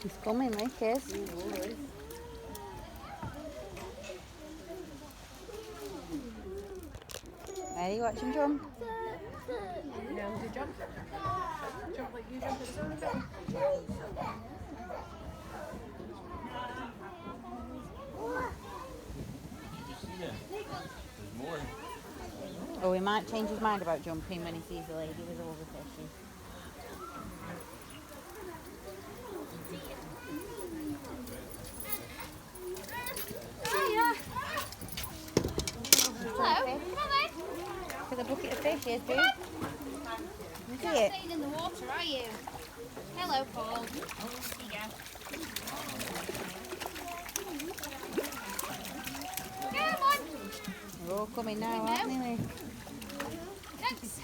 He's coming, Mike is. Ready, watch him jump. Yeah, would you jump? Jump like you jump at the same time. There's more. Oh, he might change his mind about jumping when he sees the lady with all the fishes. Hiya. Hello. Come on then. Look at the bucket of fish, here's dude. You're You not see it? staying in the water, are you? Hello, Paul. Here you go. Come on. They're all coming now, aren't they? Thanks.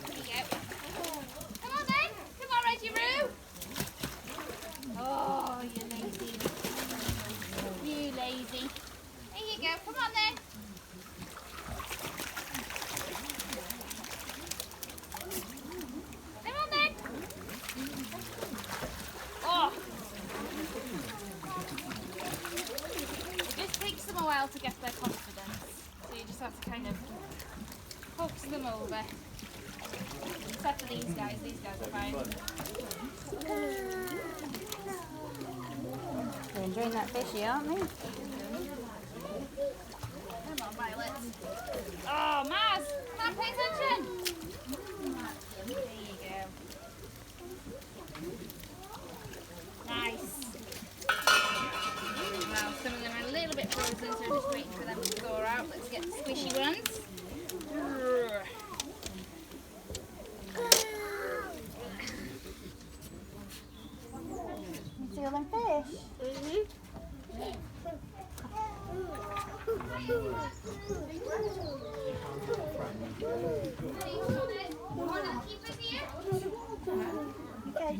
Here you go. Come on then. Come on, Reggie Roo. Oh, you lazy. You lazy. Here you go. Come on then. Come on then. Oh. It just takes them a while to get their confidence. So you just have to kind of coax them over. Except for these guys are fine. They're enjoying that fishy, aren't they? Come on, Violet. Oh, Maz! Come on, pay attention! There you go. Nice. Well, some of them are a little bit frozen, so we're just waiting for them to thaw out. Let's get the squishy ones. You see all them fish? Okay.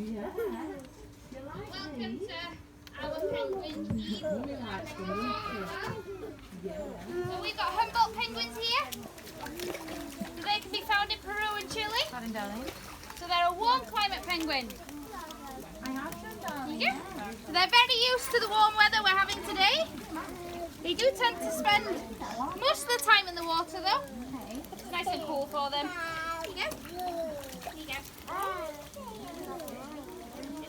Welcome to our penguin feed. So we've got Humboldt penguins here. So they can be found in Peru and Chile. Pardon, darling. So they're a warm climate penguin. I have done, darling. Yeah. So they're very used to the warm weather we're having today. They do tend to spend most of the time in the water though. It's nice and cool for them. Here you go. Here you go.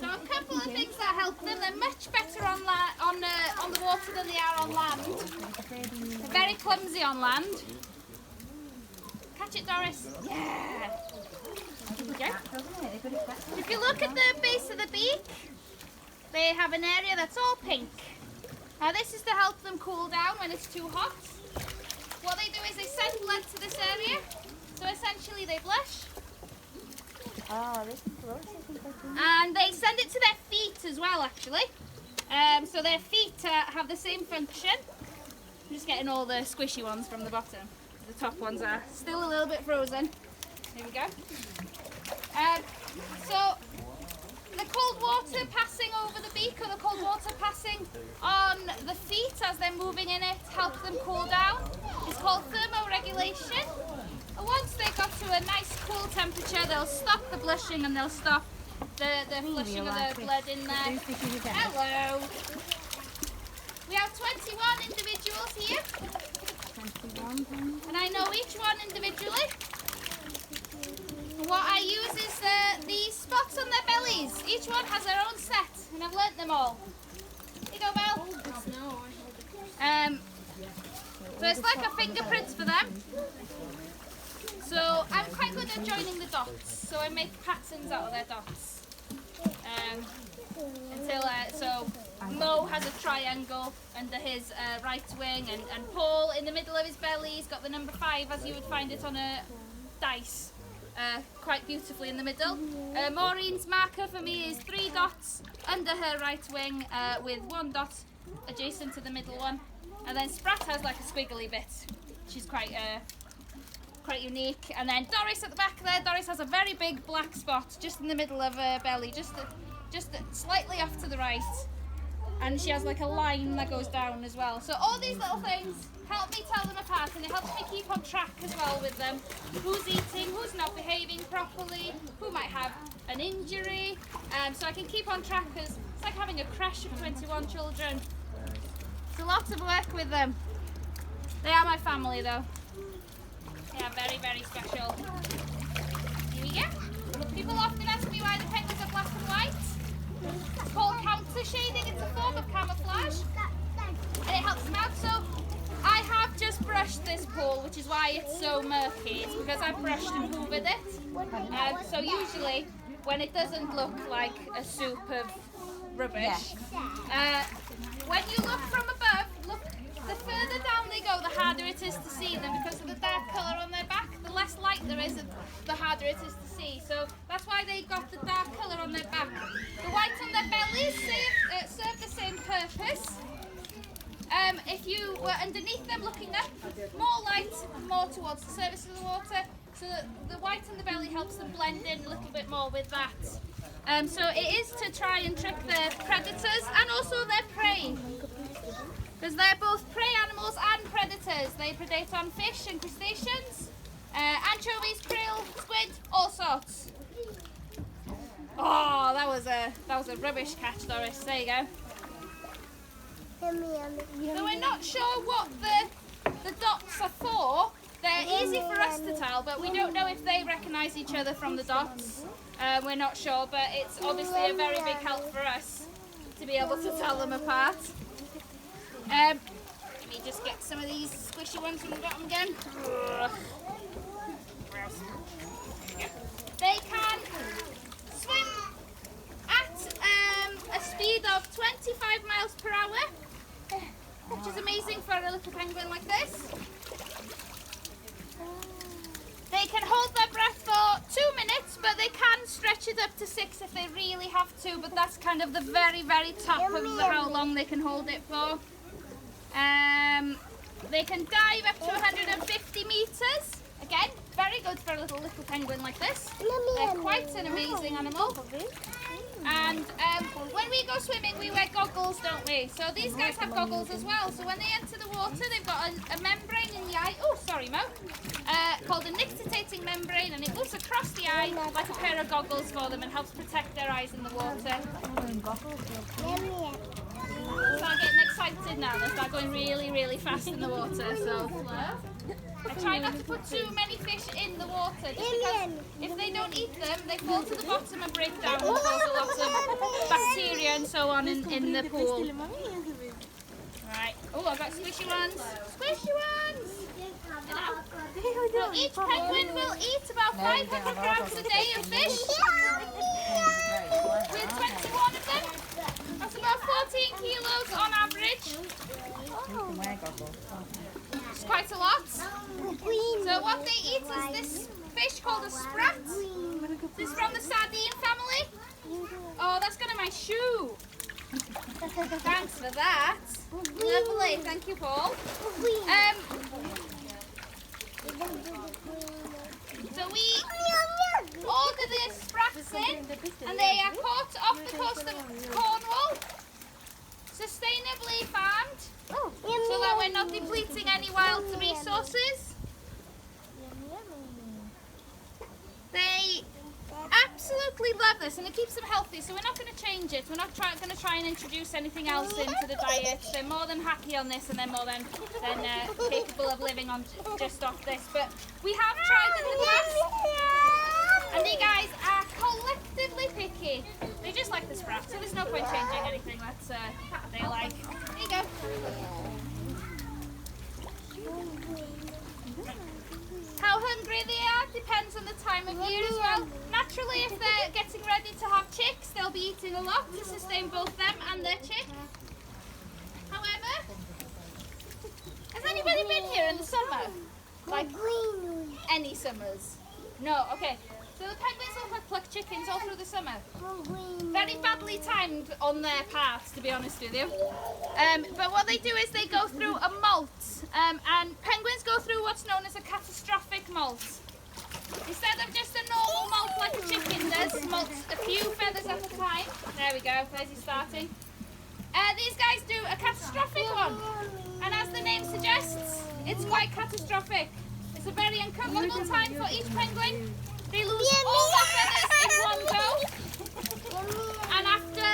So a couple of things that help them. They're much better on the water than they are on land. They're very clumsy on land. Catch it, Doris. Yeah. Here we go. If you look at the base of the beak, they have an area that's all pink. Now this is to help them cool down when it's too hot. What they do is they send blood to this area. So essentially they blush. Oh, this is gross. And they send it to their feet as well, actually. So their feet have the same function. I'm just getting all the squishy ones from the bottom. The top ones are still a little bit frozen. Here we go. So the cold water passing over the beak or the cold water passing on the feet as they're moving in it helps them cool down. It's called thermoregulation. And once they got to a nice cool temperature, they'll stop the blushing and they'll stop the flushing of the blood in there. Hello. We have 21 individuals here. 21. And I know each one individually. What I use is the spots on their bellies. Each one has their own set, and I've learnt them all. Here you go, Belle. So it's like a fingerprint for them. So I'm quite good at joining the dots. So I make patterns out of their dots. So Mo has a triangle under his right wing, and Paul in the middle of his belly. He's got the number 5 as you would find it on a dice. Quite beautifully in the middle. Maureen's marker for me is 3 dots under her right wing with 1 dot adjacent to the middle one. And then Sprat has like a squiggly bit. She's quite unique. And then Doris at the back there. Doris has a very big black spot just in the middle of her belly, just slightly off to the right. And she has like a line that goes down as well. So all these little things help me tell them apart and it helps me keep on track as well with them. Who's eating, who's not behaving properly, who might have an injury. So I can keep on track because it's like having a crash of 21 children. It's a lot of work with them. They are my family though. They are very, very special. Here we go. People often ask me why the penguins are black and white. It's called counter shading. It's a form of camouflage. And it helps them out. So I have just brushed this pool, which is why it's so murky. It's because I've brushed and hoovered it. So usually when it doesn't look like a soup of rubbish, when you look from above, look, the further down they go, the harder it is to see them because of the dark colour on their back. The less light there is, the harder it is to see. So that's why they got the dark colour on their back. The white on their bellies serve the same purpose. If you were underneath them looking up, more light, more towards the surface of the water. So the white on the belly helps them blend in a little bit more with that. So it is to try and trick their predators and also their prey. Because they're both prey animals and predators. They predate on fish and crustaceans, anchovies, krill, squid, all sorts. Oh, that was a rubbish catch, Doris. There you go. So we're not sure what the dots are for. They're easy for us to tell, but we don't know if they recognise each other from the dots. We're not sure, but it's obviously a very big help for us to be able to tell them apart. Let me just get some of these squishy ones from the bottom again. They can swim at a speed of 25 miles per hour, which is amazing for a little penguin like this. They can hold their breath for 2 minutes, but they can stretch it up to 6 if they really have to, but that's kind of the very, very top of how long they can hold it for. They can dive up to 150 metres. Again, very good for a little penguin like this. They're quite an amazing animal. And when we go swimming, we wear goggles, don't we? So these guys have goggles as well. So when they enter the water, they've got a membrane in the eye. Oh, sorry, Mo. Called a nictitating membrane, and it moves across the eye like a pair of goggles for them and helps protect their eyes in the water. Start getting excited now. They start going really, really fast in the water. So I try not to put too many fish in the water, just because if they don't eat them, they fall to the bottom and break down and cause a lot of bacteria and so on in the pool. Right. Oh, I've got squishy ones. Squishy ones! So each penguin will eat about 500 grams a day of fish. With 21 of them. That's about 14 kilos on average. It's quite a lot. So what they eat is this fish called a sprat. This is from the sardine family. Oh, that's gone in my shoe. Thanks for that. Lovely. Thank you, Paul. So we order the sprats in, and they are caught off the coast of Cornwall, sustainably farmed, so that we're not depleting any wild resources. They absolutely love this, and it keeps them healthy, so we're not going to change it. We're not going to try and introduce anything else into the diet. They're more than happy on this, and they're more than capable of living on just off this. But we have tried in the past, and you guys are collectively picky. They just like the sprat, so there's no point changing anything that they like. There you go. How hungry they are depends on the time of year as well. Naturally, if they're getting ready to have chicks, they'll be eating a lot to sustain both them and their chick. However, has anybody been here in the summer? Like any summers? No, okay. So the penguins will pluck chickens all through the summer. Very badly timed on their part, to be honest with you. But what they do is they go through a molt. And penguins go through what's known as a catastrophic molt. Instead of just a normal molt like a chicken does, molts a few feathers at a time. There we go, there's he starting. These guys do a catastrophic one. And as the name suggests, It's quite catastrophic. It's a very uncomfortable time for each penguin. They lose all their feathers in one go. And after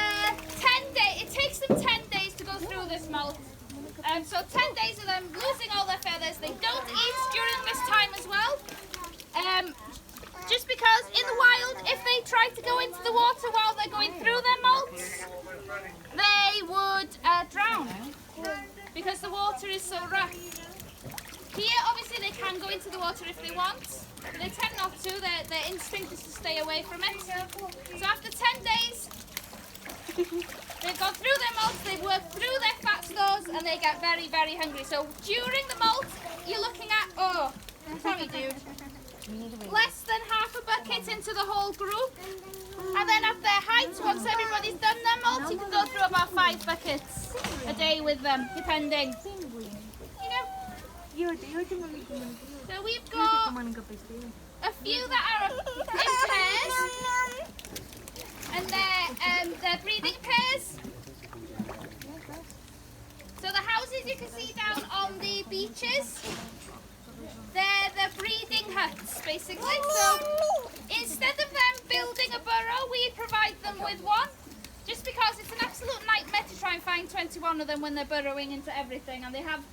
10 days, it takes them 10 days to go through this molt. So 10 days of them losing all their feathers. They don't eat during this time as well. Just because in the wild, if they try to go into the water while they're going through their molts, they would drown because the water is so rough. Here, obviously, they can go into the water if they want, but they tend not to. Their instinct is to stay away from it. So after 10 days, they've gone through their molts, they've worked through their fat stores, and they get very, very hungry. So during the molt, you're looking at, oh, sorry dude, less than half a bucket into the whole group. And then at their height, once everybody's done their molt, you can go through about 5 buckets a day with them, depending. So we've got a few that are in pairs, and they're breeding pairs. So the houses you can see down on the beaches, they're the breeding huts basically. So instead of them building a burrow, we provide them with one, just because it's an absolute nightmare to try and find 21 of them when they're burrowing into everything, and they have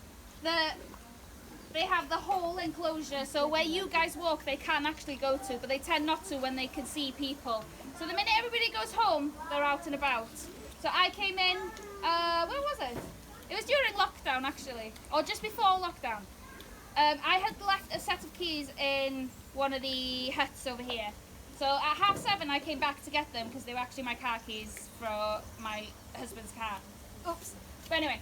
the whole enclosure, so where you guys walk they can actually go to, but they tend not to when they can see people. So the minute everybody goes home, they're out and about. So I came in, where was it? It was during lockdown actually, or just before lockdown. I had left a set of keys in one of the huts over here. So at 7:30 I came back to get them because they were actually my car keys for my husband's car. Oops. But anyway.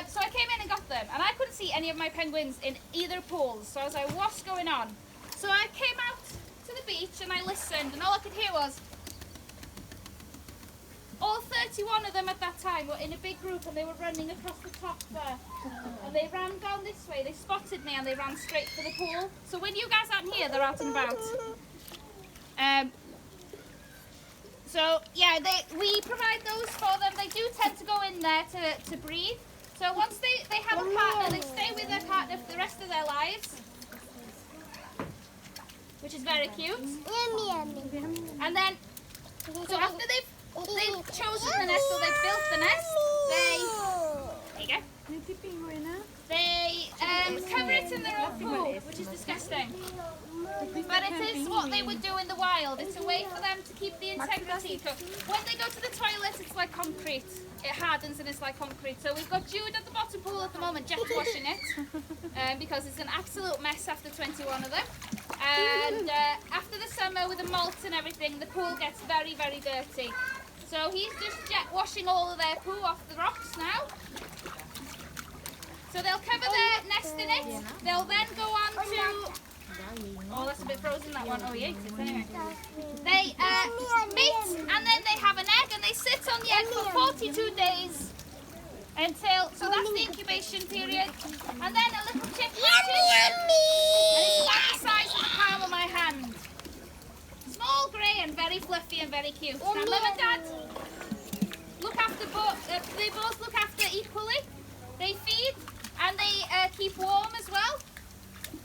So I came in and got them, and I couldn't see any of my penguins in either pools, so I was like, what's going on? So I came out to the beach and I listened, and all I could hear was all 31 of them at that time were in a big group, and they were running across the top there, and they ran down this way. They spotted me and they ran straight for the pool. So when you guys aren't here, they're out and about. So yeah, we provide those for them. They do tend to go in there to breathe. So once they have a partner, they stay with their partner for the rest of their lives, which is very cute. And then, so after they've chosen the nest, or they've built the nest, there you go. They cover it in their own poo, which is disgusting. But it is what they would do in the wild. It's a way for them to keep the integrity. So when they go to the toilet, it's like concrete. It hardens and it's like concrete. So we've got Jude at the bottom pool at the moment, jet washing it, because it's an absolute mess after 21 of them. And after the summer with the molt and everything, the pool gets very, very dirty. So he's just jet washing all of their poo off the rocks now. So they'll cover their nest in it. They'll then go on to... Oh, that's a bit frozen, that one. Oh, he ate it anyway. They mate, and then they have an egg, and they sit on the egg for 42 days until... So that's the incubation period. And then a little chick hatches, and it's about the size of the palm of my hand. Small, grey, and very fluffy and very cute. Now, Mum and Dad look after both. They both look after equally. They feed and they keep warm as well.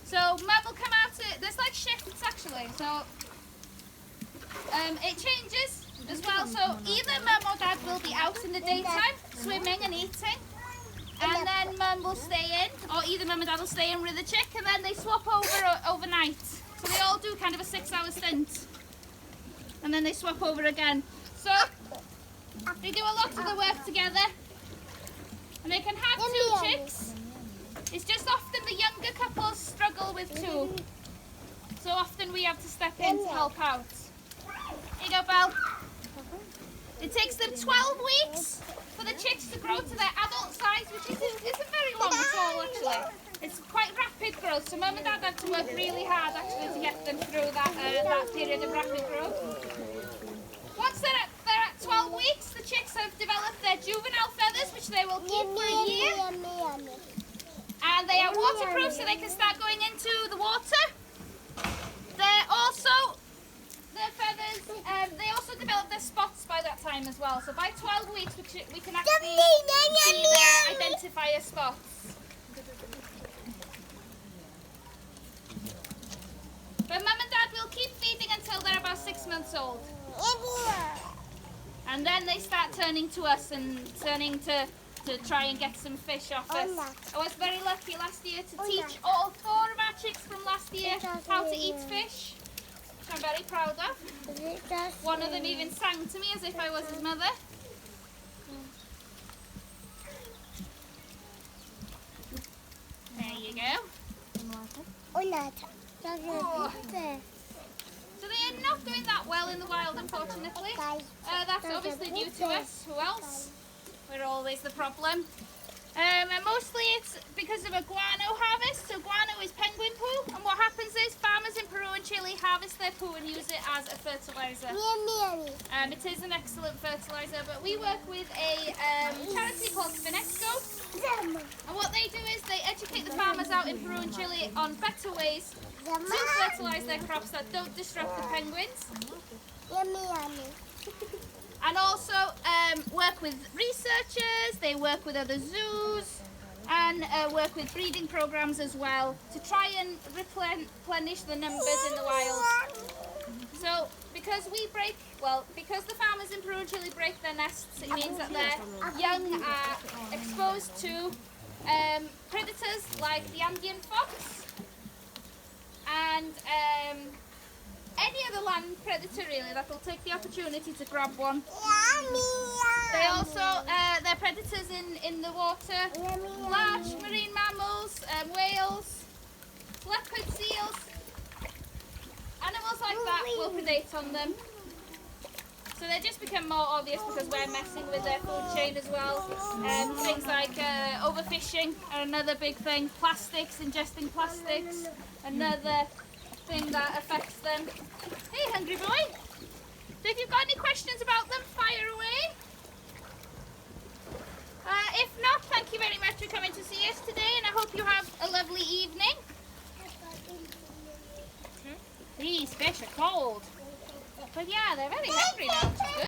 So Mum will come out to, there's like shifts actually, so it changes as well. So either Mum or Dad will be out in the daytime swimming and eating, and then Mum will stay in, or either Mum and Dad will stay in with the chick, and then they swap over overnight. So they all do kind of a 6-hour stint, and then they swap over again. So they do a lot of the work together, and they can have 2 chicks. It's just often the younger couples struggle with 2. So often we have to step in to help out. Here you go, Belle. It takes them 12 weeks for the chicks to grow to their adult size, which isn't very long at all actually. It's quite rapid growth, so Mum and Dad have to work really hard actually to get them through that period of rapid growth. Once they're at 12 weeks, the chicks have developed their juvenile feathers, which they will keep for a year. And they are waterproof, so they can start going into the water. They're also, their feathers, they also develop their spots by that time as well. So by 12 weeks, we can actually see their identifier spots. old. And then they start turning to us and turning to try and get some fish off us. I was very lucky last year to teach all 4 of our chicks from last year how to eat fish, which I'm very proud of. One of them even sang to me as if I was his mother. There you go. Oh. So they are not doing that well in the wild, unfortunately. That's obviously due to us. Who else? We're always the problem. And mostly it's because of a guano harvest. So guano is penguin poo, and what happens is farmers in Peru and Chile harvest their poo and use it as a fertilizer. It is an excellent fertilizer, but we work with a charity called Finexco. And what they do is they educate the farmers out in Peru and Chile on better ways to fertilize their crops that don't disrupt the penguins. And also work with researchers, they work with other zoos, and work with breeding programs as well to try and replenish the numbers in the wild. So because because the farmers in Peru and Chile break their nests, it means that their young are exposed to predators like the Andean fox and any other land predator really that will take the opportunity to grab one. They also, they're predators in the water, large marine mammals, whales, leopard seals, animals like that will predate on them. So they just become more obvious because we're messing with their food chain as well. Things like overfishing are another big thing, plastics, ingesting plastics, another thing that affects them. Hey, hungry boy. So if you've got any questions about them, fire away. If not, thank you very much for coming to see us today, and I hope you have a lovely evening. These fish are cold. But yeah, they're very hungry now.